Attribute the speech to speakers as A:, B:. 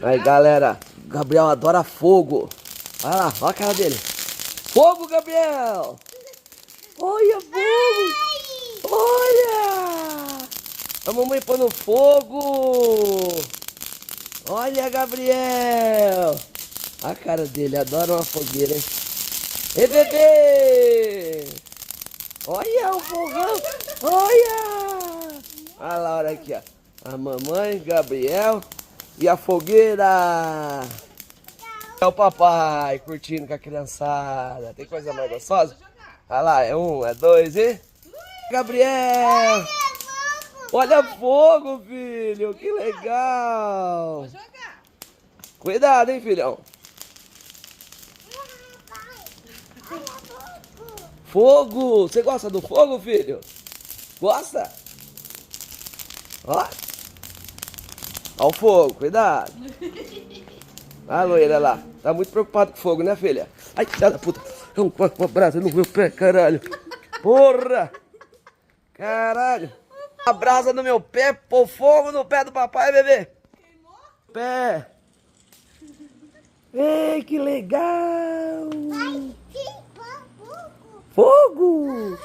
A: Aí, galera, o Gabriel adora fogo. Olha lá, olha a cara dele. Fogo, Gabriel! Olha, fogo! Olha! A mamãe pondo fogo! Olha, Gabriel! A cara dele, adora uma fogueira, hein? Ei, bebê! Olha o fogão! Olha! Olha lá, olha aqui, ó. A mamãe, Gabriel e a fogueira! É o papai curtindo com a criançada. Tem coisa mais gostosa? Olha lá, é um, é dois e... Gabriel! Olha fogo, filho! Que legal! Cuidado, hein, filhão? Fogo! Você gosta do fogo, filho? Gosta? Ó! Ó o fogo, cuidado! A loira lá. Tá muito preocupado com fogo, né, filha? Ai, filha da puta. Uma brasa no meu pé, caralho. Porra! Caralho. A brasa no meu pé, pô, fogo no pé do papai, bebê. Queimou? Pé. Ei, que legal. Fogo.